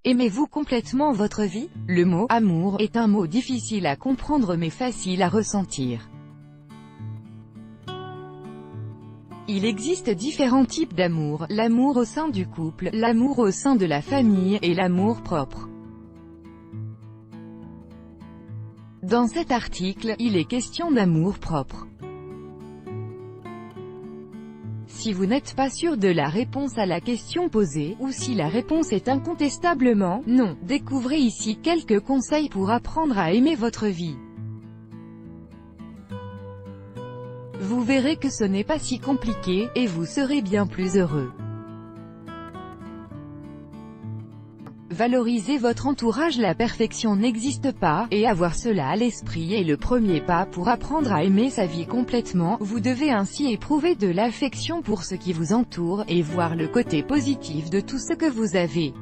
Aimez-vous complètement votre vie? Le mot « amour » est un mot difficile à comprendre mais facile à ressentir. Il existe différents types d'amour, l'amour au sein du couple, l'amour au sein de la famille, et l'amour propre. Dans cet article, il est question d'amour propre. Si vous n'êtes pas sûr de la réponse à la question posée, ou si la réponse est incontestablement « non », découvrez ici quelques conseils pour apprendre à aimer votre vie. Vous verrez que ce n'est pas si compliqué, et vous serez bien plus heureux. Valoriser votre entourage. La perfection n'existe pas, et avoir cela à l'esprit est le premier pas pour apprendre à aimer sa vie complètement. Vous devez ainsi éprouver de l'affection pour ce qui vous entoure, et voir le côté positif de tout ce que vous avez.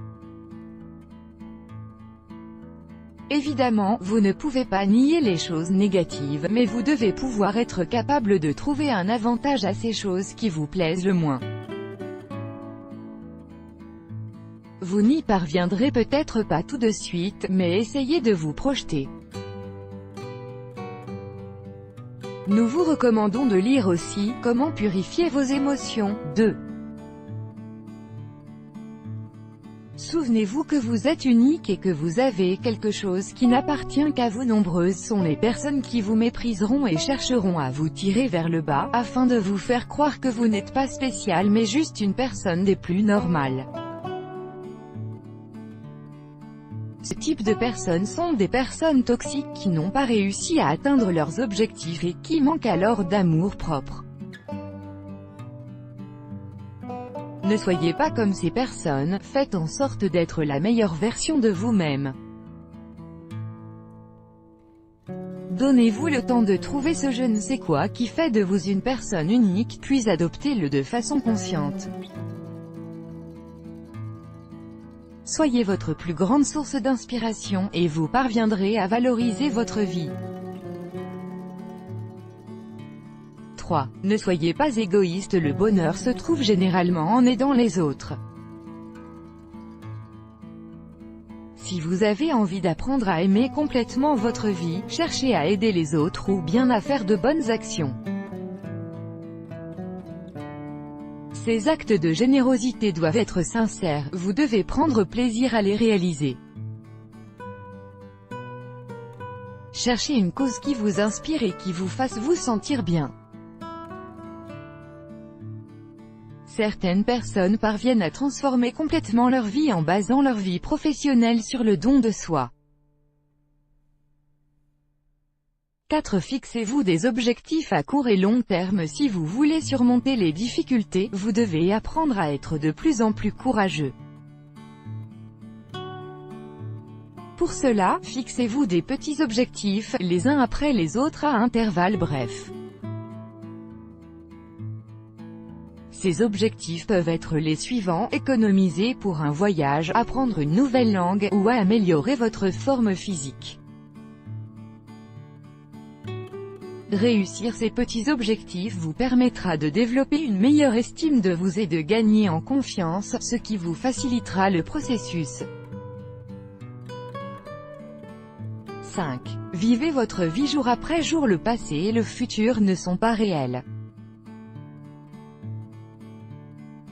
Évidemment, vous ne pouvez pas nier les choses négatives, mais vous devez pouvoir être capable de trouver un avantage à ces choses qui vous plaisent le moins. Vous n'y parviendrez peut-être pas tout de suite, mais essayez de vous projeter. Nous vous recommandons de lire aussi « Comment purifier vos émotions » 2. Souvenez-vous que vous êtes unique et que vous avez quelque chose qui n'appartient qu'à vous. Nombreuses sont les personnes qui vous mépriseront et chercheront à vous tirer vers le bas, afin de vous faire croire que vous n'êtes pas spécial mais juste une personne des plus normales. Ce type de personnes sont des personnes toxiques qui n'ont pas réussi à atteindre leurs objectifs et qui manquent alors d'amour propre. Ne soyez pas comme ces personnes, faites en sorte d'être la meilleure version de vous-même. Donnez-vous le temps de trouver ce je ne sais quoi qui fait de vous une personne unique, puis adoptez-le de façon consciente. Soyez votre plus grande source d'inspiration, et vous parviendrez à valoriser votre vie. 3. Ne soyez pas égoïste. Le bonheur se trouve généralement en aidant les autres. Si vous avez envie d'apprendre à aimer complètement votre vie, cherchez à aider les autres ou bien à faire de bonnes actions. Ces actes de générosité doivent être sincères, vous devez prendre plaisir à les réaliser. Cherchez une cause qui vous inspire et qui vous fasse vous sentir bien. Certaines personnes parviennent à transformer complètement leur vie en basant leur vie professionnelle sur le don de soi. 4. Fixez-vous des objectifs à court et long terme. Si vous voulez surmonter les difficultés, vous devez apprendre à être de plus en plus courageux. Pour cela, fixez-vous des petits objectifs, les uns après les autres à intervalles brefs. Ces objectifs peuvent être les suivants: économiser pour un voyage, apprendre une nouvelle langue, ou améliorer votre forme physique. Réussir ces petits objectifs vous permettra de développer une meilleure estime de vous et de gagner en confiance, ce qui vous facilitera le processus. 5. Vivez votre vie jour après jour. Le passé et le futur ne sont pas réels.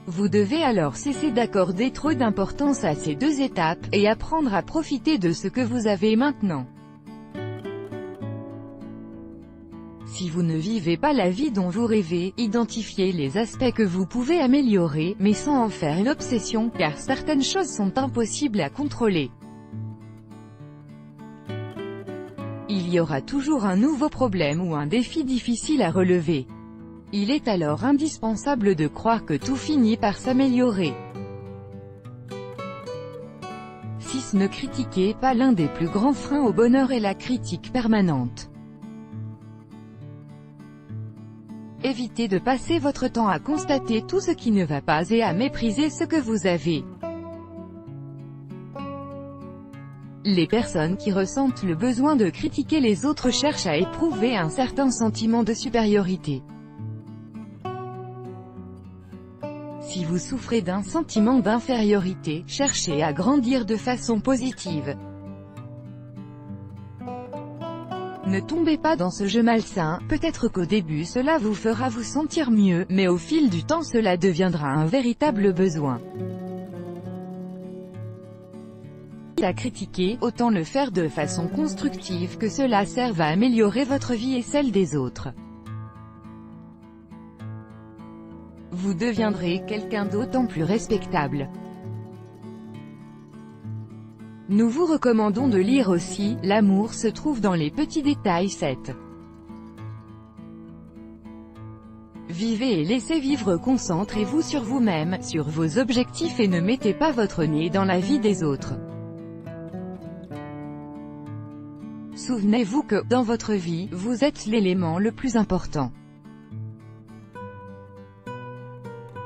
Vous devez alors cesser d'accorder trop d'importance à ces deux étapes, et apprendre à profiter de ce que vous avez maintenant. Si vous ne vivez pas la vie dont vous rêvez, identifiez les aspects que vous pouvez améliorer, mais sans en faire une obsession, car certaines choses sont impossibles à contrôler. Il y aura toujours un nouveau problème ou un défi difficile à relever. Il est alors indispensable de croire que tout finit par s'améliorer. 6. Ne critiquez pas. L'un des plus grands freins au bonheur est la critique permanente. Évitez de passer votre temps à constater tout ce qui ne va pas et à mépriser ce que vous avez. Les personnes qui ressentent le besoin de critiquer les autres cherchent à éprouver un certain sentiment de supériorité. Si vous souffrez d'un sentiment d'infériorité, cherchez à grandir de façon positive. Ne tombez pas dans ce jeu malsain, peut-être qu'au début cela vous fera vous sentir mieux, mais au fil du temps cela deviendra un véritable besoin. À critiquer, autant le faire de façon constructive que cela serve à améliorer votre vie et celle des autres. Vous deviendrez quelqu'un d'autant plus respectable. Nous vous recommandons de lire aussi « L'amour se trouve dans les petits détails 7. Vivez et laissez vivre. Concentrez-vous sur vous-même, sur vos objectifs et ne mettez pas votre nez dans la vie des autres. Souvenez-vous que, dans votre vie, vous êtes l'élément le plus important.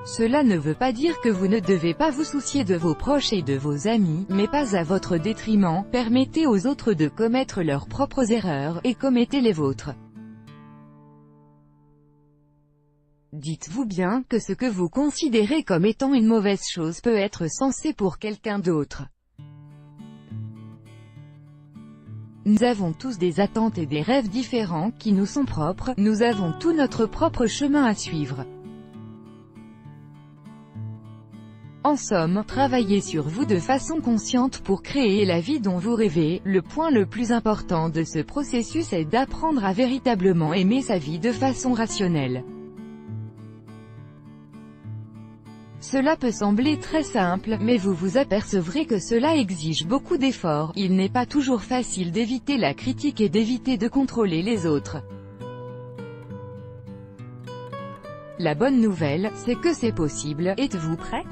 Cela ne veut pas dire que vous ne devez pas vous soucier de vos proches et de vos amis, mais pas à votre détriment. Permettez aux autres de commettre leurs propres erreurs, et commettez les vôtres. Dites-vous bien que ce que vous considérez comme étant une mauvaise chose peut être sensé pour quelqu'un d'autre. Nous avons tous des attentes et des rêves différents qui nous sont propres, nous avons tout notre propre chemin à suivre. En somme, travaillez sur vous de façon consciente pour créer la vie dont vous rêvez. Le point le plus important de ce processus est d'apprendre à véritablement aimer sa vie de façon rationnelle. Cela peut sembler très simple, mais vous vous apercevrez que cela exige beaucoup d'efforts. Il n'est pas toujours facile d'éviter la critique et d'éviter de contrôler les autres. La bonne nouvelle, c'est que c'est possible. Êtes-vous prêt ?